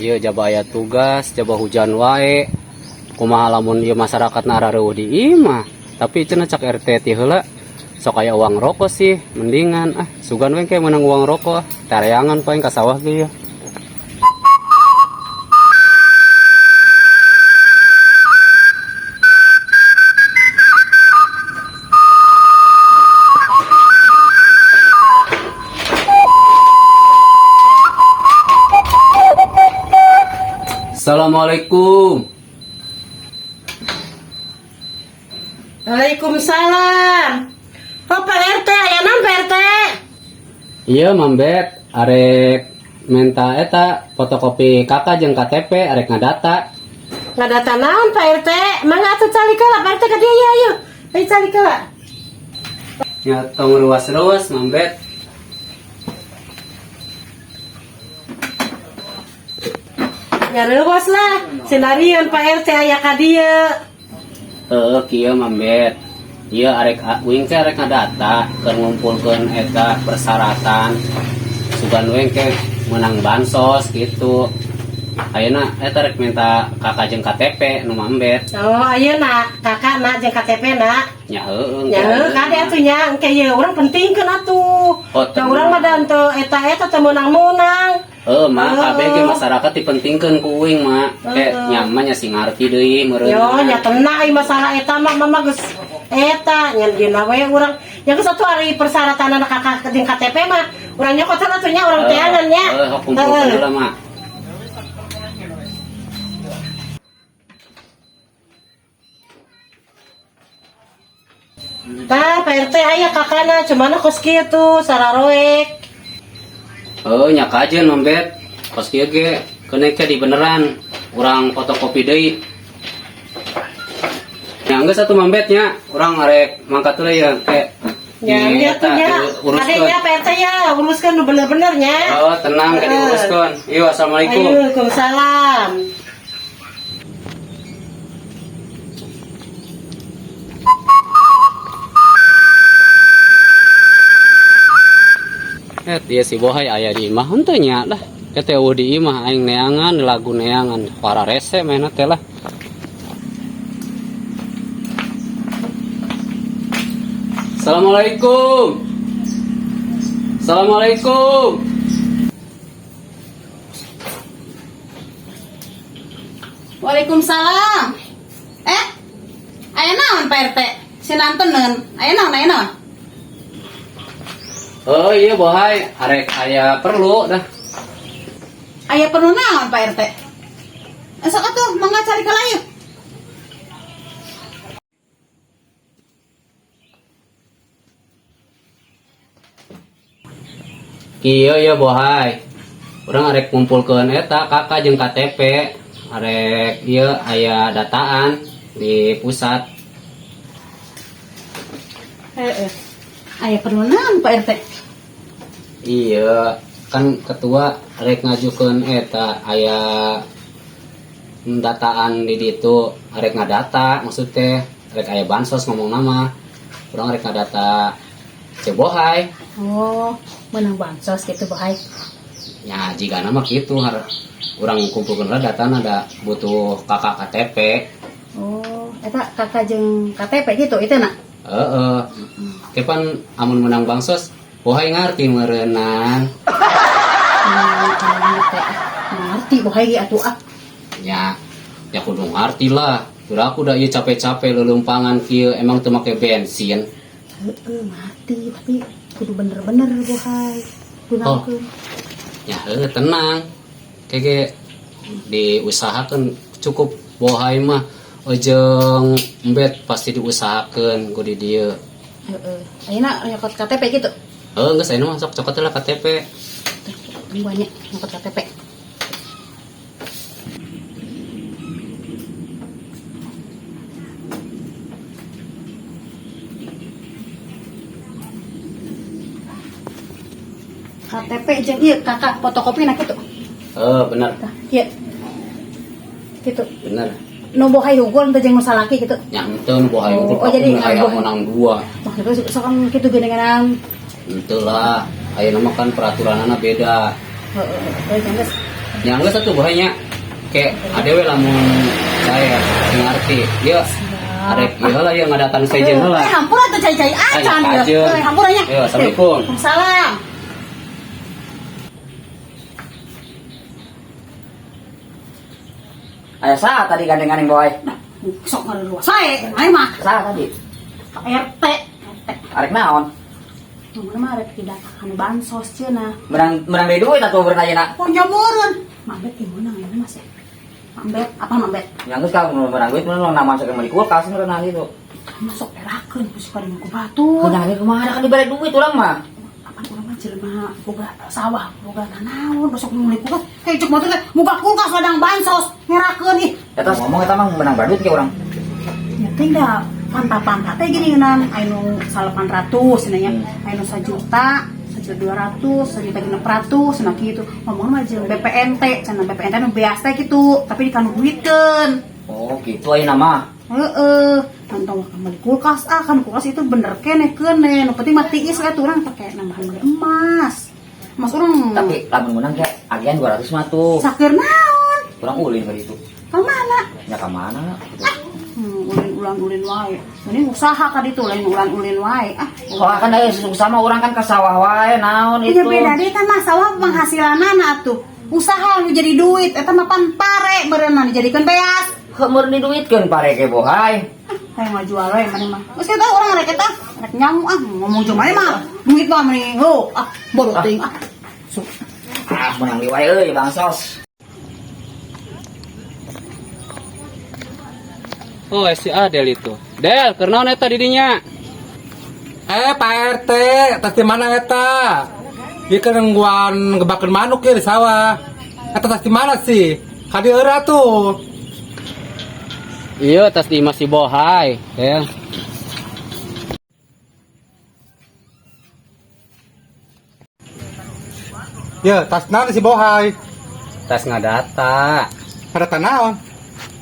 ieu jaba aya tugas, jaba hujan wae. Kumaha lamun ieu masyarakat narareueuh di ieu mah. Tapi cenah cak RT ti heula sok aya uang rokok sih, mendingan sugan we ke menang uang rokok, tareangan paling ka sawah ge ya. Assalamualaikum. Waalaikumsalam. Oh Pak RT, aya naon Pak RT? Iya Mambet, arek minta eta fotokopi kakak jeung KTP arek ngadata. Ngadata naon Pak RT? Mangga atuh cali kala Pak RT ka dieu ya ayo. Ayo cali kala. Ya tong ruas-ruas Mambet. Ngareuwas lah, senarian Pak RT aya ka dieu. Kieu Mambet. Ieu arek uing teh arek ngadata keur ngumpulkeun eta persyaratan. Sugan uing ke menang bansos gitu. Ayeuna eta rek minta kakak jeung KTP nu Mambet. Oh, ayeuna kakak jeung KTP na. Nya heueuh. Ya heueuh kade atuh nya, engke ieu urang pentingkeun atuh. Da urang mah dan teu eta teu meunang-meunang. Mah kabeh ge masyarakat dipentingkeun ku uing mah. Nya mah nya sing ngarti deui meureun. Yo nya tenang ieu masalah eta mah geus eta nya dina we urang. Nya geus atuh ari persyaratan kakak jeung KTP mah urang nyokot atuh nya urang teangan nya. Kumpulkeun heula mah. Pak RT aya kakana cumana kos kieu tuh sararoek. Nya kajeun Mambet. Kos kieu ge kenek teh di beneran. Urang fotokopi deui. Nya geus atuh Mambet nya, urang arek mangkat teh ya ke. Ya tuh nya. Adenya Pak RT ya uruskeun nu bener-bener nya. Oh, tenang ka diuruskeun. Iyo, assalamualaikum. Waalaikumsalam. Ieu si Bohay aya di imah henteu nya lah. Teh di imah aing neangan lagu neangan para rese mainna teh lah. Assalamualaikum. Assalamualaikum. Waalaikumsalam. Aya naon Pak RT? Sinanteun, aya naon? Oh iya Bohay, arek aya perlu dah. Aya perlu naon Pak RT? Sok atuh mangga cari kala yuk. Kieu ya Bohay. Urang arek ngumpulkeun eta kakak jeung KTP. Arek ieu aya dataan di pusat. Aya perlu naon Pak RT? Iya, kan ketua arek ngajukeun eta aya dataan di ditu arek ngadata maksud teh arek aya bansos ngomong nama. Urang arek ngadata Bohay. Oh, menang bansos gitu Bohay. Ya jika nama gitu urang kumpulkeun datana ada butuh kakak KTP. Oh, eta kakak jeung KTP gitu itu nak? Kepan amun menang bansos Bohay ngarti meureunan. Ngarti Bohay atuh Ya kudu ngarti lah. Udah aku ieu capek-capek lelumpangan kieu emang teu make bensin. Ngarti tapi kudu bener-bener Bohay. Gunakeun. Ya tenang. Kege diusahakeun cukup Bohay mah. Ojeng embet pasti diusahakeun ku di dieu. Ayeuna nyokot KTP gitu. Geus ayeuna masuk cokot lah KTP. Banyak nyokot KTP. KTP jeung ieu kakak fotokopina kitu. Bener. Ieu. Kitu. Bener. Nu Bohay hugul teh jeung nu salaki kitu. Nya henteu nu Bohay hugul. Oh, jadi aya menang dua. Maksudnya sok kitu geuningan. Henteu lah. Ayeuna mah kan peraturanana beda. Geus yang geus satu bahaya kayak adewe lamun saya ngerti dia arek ieu lah yang ngadatan sejen heula. Hampura tuh cai-cai acan Ayo, dia. aja. Hampuranya. Yo, assalamualaikum. Salam. Aya sa tadi gandeng-gandeng boy. Sok ngarua sae, ayo mah. Sa tadi. RT. Arek naon? Mana mah rek tidak anu bansos cenah. Menang dari duit atuh berenang. Oh nyamureun. Mambet ieu meunang ya Mas. Mambet, apa mambet? Yang geus ka menang duit mun nama masuk di kulkas berenang gitu. Masuk erakeun ku suka ku batu. Kunyang ge kumaha kan dibalik duit urang mah. Apa urang mah jelema boga sawah, boga nanaon, besok meuli kulkas. Kayak cek motor muga kulkas ladang bansos ngerakeun ih. Eta ngomong eta mah menang duit ke urang. Ya tinggal panta-panta teh gini nan anu 800 cenah nya. Anu 1 juta, 1.200, 1.600 cenah kitu. Ngomong mah jeung BPNT, cenah BPNT anu beas teh kitu, tapi dikanu duitkeun. Oh, gitu ayeuna mah. Heeh, tantang kamar di kulkas kan kulkas itu bener keneh nu penting mah tiis we urang pake nambahan ge emas. Emas urang Tapi lamun menang ge agian 200 mah tuh. sakeur naon? Urang ulin ka ditu. Ka mana? Nya ka mana? Ulin wae. Mending usaha ka ditu lain ulin wae. Oh, kan aya susah mah urang kan ka sawah wae naon Iya itu. beda deh kan masalah penghasilanana atuh. Usaha nu jadi duit eta mah pan pare berenang dijadikeun beas. Heueur diduitkeun pare ke bohay. Hayang mah jual we mana mah. Geus eta urang rek eta rek nyangu ngomong cuma mah. Duit mah mending bodoh teuing Menang di wae euy bansos. Oh, si Adel itu. Del, kenaon eta didinya? Pak RT, tas di mana eta? Ieu kan ngguan ngebakeun manuk ya di sawah. Eta tas di mana sih? Kadi eura tuh. Iya, tas di masih bohai, Del. Ya, tas naon si bohai? Tas ngadata. Ada tanaon?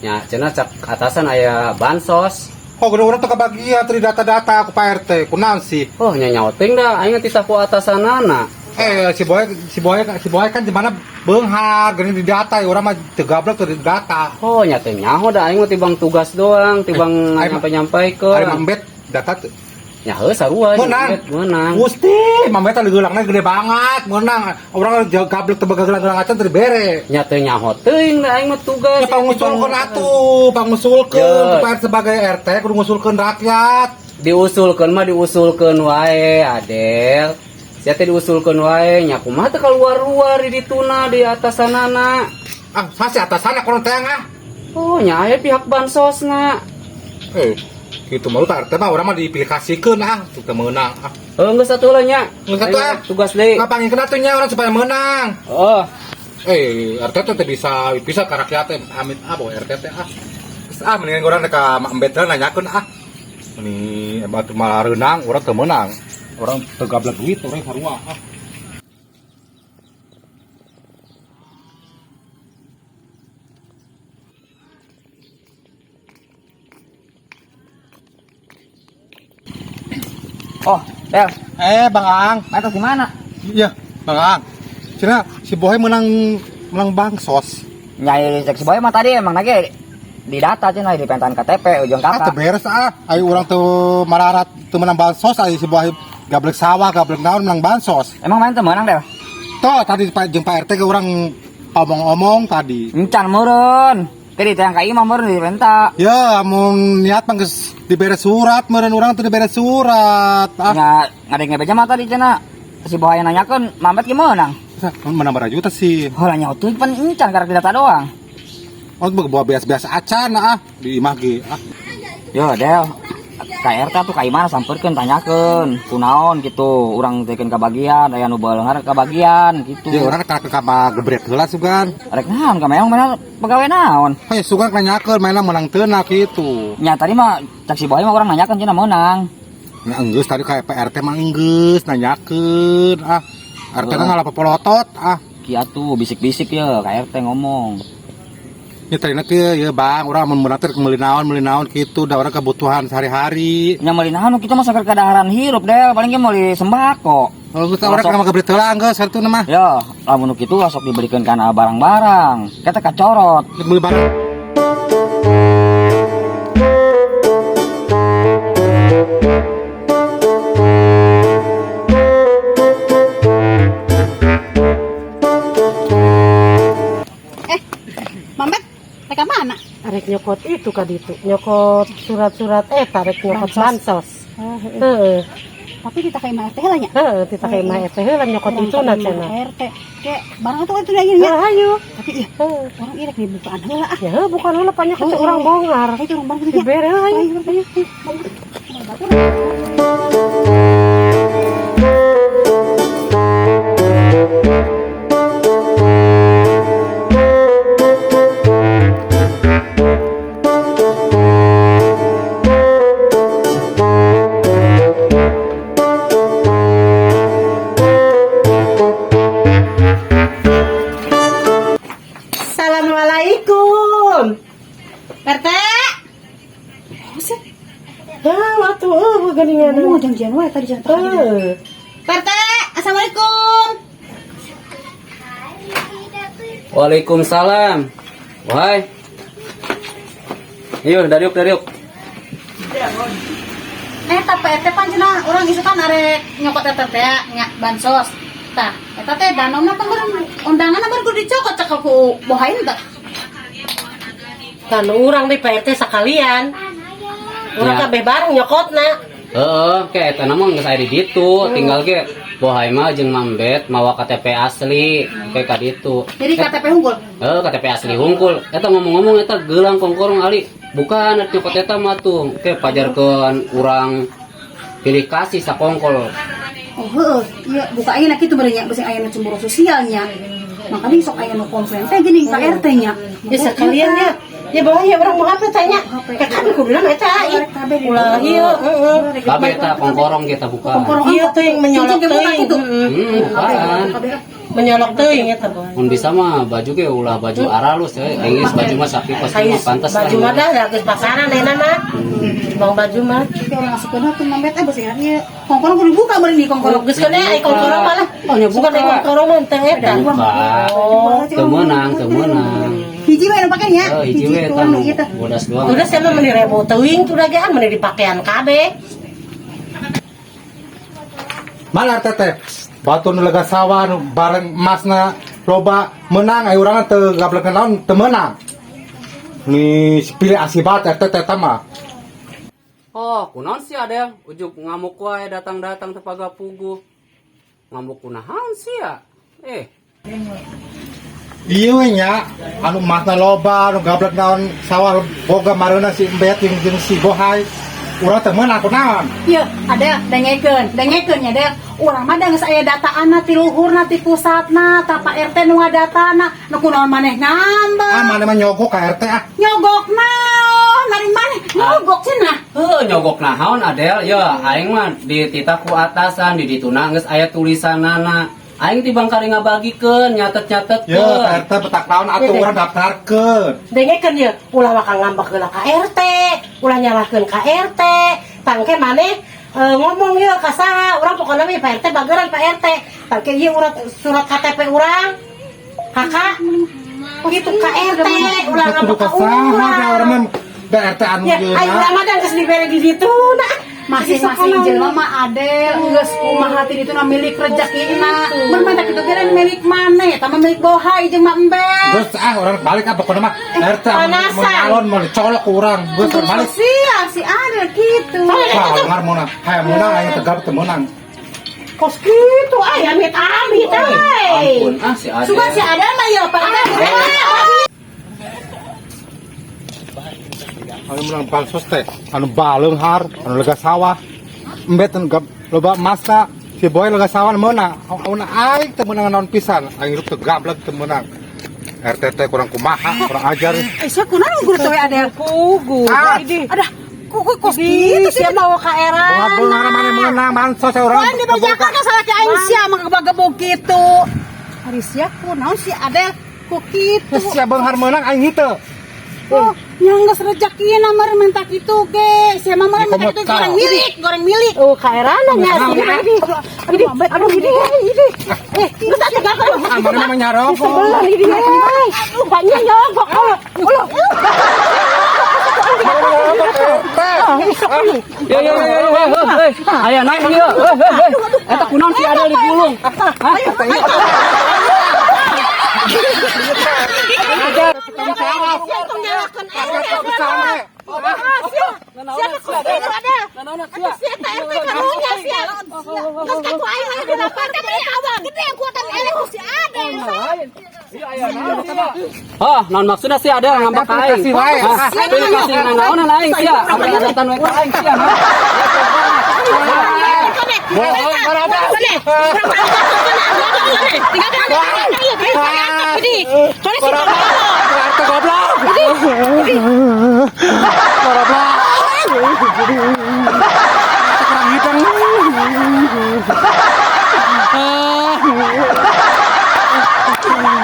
Ya, cenah cak atasan aya bansos. Oh, guna-guna tuh kebagian tadi data-data aku Pak RT. Kunaon sih? Oh, nya nyauteng dah aing teh saku atasanana. Si boy kan di mana beunghar, geuning di data, urang mah teu gablek teu di data. Oh, nya teh nyaho dah aing mah tibang tugas doang, tibang nyampe-nyampeikeun. Ari mambet data teu. Nya heuh sarua Menang. Gusti, mambet teh geulangna gede banget, menang. Urang gablek teu gelang-gelang acan teu dibere. Nya teh nyaho teuing dah aing mah tugas. Ya pangusulkeun atuh, pangusulkeun Ya. supaya sebagai RT kudu ngusulkeun rakyat. Diusulkeun wae, Adel. Sia teh diusulkeun wae, nya kumaha teh kaluar-luar di dituna di atasanana. Ah, sase atasanna kono teh ah. Oh, nya aya pihak bansosna. Gitu mah tak RT mah urang mah diaplikasikeun teu meunang. Geus atuh lah nya. Geus atuh, Aing tugas deui. Ngapangikeun atuh nya urang supaya meunang. Oh, RT teh bisa ka rakyat teh amit boy RT teh Geus mendingan urang ka Mak Embet nanyakeun Ini batu malah renang urang teu meunang. Urang teu gablek duit urang sarua Oh, Del, Bang Ang. eta di mana? Iya, Bang Ang. Cina si Boy menang bansos. Nyai cek si boy mah tadi emang lagi di data cenah di pentan KTP ujung Teu kakak. beres ayo urang teu mararat teu menang bansos si Boy gablek sawah, gablek naon menang bansos. Emang main teu meunang Del? Toh tadi jeung Pak RT ke urang omong-omong tadi. Encan meureun. Tadi teh yang ka imam meureun di penta. Ya, amun niat mah geus dibere surat, meureun urang teu dibere surat. Nya ngadeng beja mah tadi cenah. Si boy nanyakeun mambet ge meunang. Mana juta sih? Heula nya teuing pan encan karek di data doang. Oh, bawa biasa-biasa acan di imah ge. Yo Del, KRT tuh ka imana sampeurkeun tanyakeun kunaon gitu, urang teukeun kabagian, aya nu beuleur kabagian gitu. Ya urang ka gebret heula sugan. Rek naon ka meong mana pegawai naon? Heh, sugan nanyakeun mainan menang teu na kitu. Nya tadi mah cak si boy mah urang nanyakeun cenah meunang. Nya enggeus tadi ka PRT mah enggeus nanyakeun RT teh ngalah popolotot Ki atuh bisik-bisik ya KRT ngomong. Ya tadina teh ya Bang, urang mun meunang teh meuli naon kitu da urang kebutuhan sehari-hari. Nya meuli naon kitu mah saker kadaharan hirup Del, paling ge meuli sembako. Oh, kita orang kena makan berita lah, enggak satu nama. Ya, lamun kitu sok diberikan kana barang-barang. Kita kacorot. Beli barang. Mamet, mereka mana? Arek nyokot itu kaditu, nyokot surat-surat arek nyokot bansos. Heeh. Tapi kita kayak mana teh lah nya. Heeh, kita kayak mah teh lah nyokot itu na cenah. RT. Kayak barang itu lagi nya. Ayo. Tapi iya, orang irek nih bukaan heula ah. Ya, bukan heula banyak itu orang bongkar. Itu orang barang Dibere ayo. Assalamualaikum. RT. Ah, waktu geningan. Oh, janjian wae tadi jangan tadi. RT, assalamualaikum. Waalaikumsalam. Wahai. Yuk, dariuk. Tapi RT panjenengan orang isu kan arek nyokot RT teh nya bansos. Tah, eta teh danona pangeureun undangan baru kudu dicokot cek aku bohain tah. Kan urang di PRT sekalian. Urang Ya. kabeh bareng nyokotna. Kayak eta mah geus aya di ditu, tinggal ge bohay mah jeung mambet mawa KTP asli kayak ka ditu. Jadi KTP unggul. KTP asli hungkul. Eta ngomong-ngomong eta geulang kongkorong ali. Bukan atuh nyokot eta mah tuh. Kayak pajarkeun urang pilih kasih sakongkol. Oh, heeh. Iya, buka ayeuna kitu beureun nya, beusi ayeuna cemburu sosialnya. Makanya sok ayeuna komplain teh geuning ka RT nya. Ya sekalian ya. Ya bawa ya orang mau apa tanya. Kan aku bilang eta ulah ieu heeh. Kabeh eta kongkorong kita bukan. Iya tuh yang menyolok teuing. Bukan. Menyolok teuing eta boy. Mun bisa mah baju ge ulah baju aralus ya. Engis baju mah sapi pasti mah pantas. Baju mah dah geus pasaran enak mah. Bang baju mah. Tapi orang asukeun tuh mambet beusi ieu kongkorong kudu dibuka beureun di kongkorong. Geus kene ai kongkorong malah. Oh nya Bukan ai kongkorong mah teh eta. Buka. Teu meunang. Hiji we nu pake nya. Hiji we eta nu bodas doang. Udah sama meni rebo teuing tuh dagean meni dipakaian kabeh. Malar teteh. Batu nu lega sawah nu bareng emasna loba menang aya urang teu gablekeun naon teu meunang. Ni pilih asibat teteh mah. Oh, kunaon sih Adel? Ujuk ngamuk wae datang-datang teu pagapuguh. Ngamuk kunahan sih ya? Iya we nya, anu emasna loba, anu gablek naon sawah boga mareuna si Mbet jeung si Bohai. Urang teu meunang kunaon. Ieu, ada dengekeun nya deh. Urang mah da geus aya dataanna ti luhurna ti pusatna, ta Pak RT nu ngadatana. Nu kunaon maneh ngambek. Mana mah nyogok ka RT ah. Nyogok naon? Mari maneh nyogok cenah. Nyogok naon Adel? Ya, aing mah di titah ku atasan di dituna geus aya tulisanana. Aing ti bangkari ngabagikeun, nyatet-nyatetkeun. Ya, RT betak naon atuh urang daftarkeun. Dengekeun ye, ulah bakal ngambek heula ka RT, ulah nyalahkeun ka RT. Tangke maneh ngomong ye ka saha, urang pokona we Pak RT bageran Pak RT. Tangke ye surat KTP urang. Kakak gitu ka RT, ulah ngambek ka urang. Da RT anu Ya, ayo urang mah geus dibere di ditu nah. Masing-masing jelema mah adel geus kumaha ti ditu na milik rezekina. Mun mah kitu teh milik maneh, tah milik Bohai jeung Mak Embet. Geus urang balik apa pokona mah RT anu nyalon mau dicolok urang. Geus balik. Sia si adel kitu. Dengar mona, hayang menang aya tegap teu meunang. Kos kitu aya amit-amit ai. Ampun si Adel. Sugan si adel mah ya Pak RT. Anu menang bansos teh, anu baleung har, anu lega sawah. Embet gab loba emasna, si Boy lega sawah meunang. Auna aing teu meunang naon pisan, aing hirup teu gablek teu meunang. RT teh kurang kumaha, kurang ajar. Sia kunaon guru teh adel? Pugu. Adah, kok kos kitu Sia mau ka era. Bunga mana meunang bansos urang. Pan dibajakan ka salah ti aing sia mah gebag-gebog kitu. Ari sia kunaon si adel? Ku kitu. Geus sia beunghar meunang aing hiteu. Oh, yang geus rezeki na meureun minta kitu ge. Sia mah meureun minta kitu goreng milik. Oh, kaerana nya sih. Aduh, ini. Lu tak tegak kan? Mana namanya rokok? Sebelah ini. Aduh, banyak nyogok. Ulah. Yo, aya naik ieu. Eta kunaon si ada di gulung. Oh, non maksudnya sih ada ngambak aing. Kasih wae. Pilih kasih naon aing sia. Ada tan we aing sia.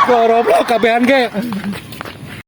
Goblok kabehan ge.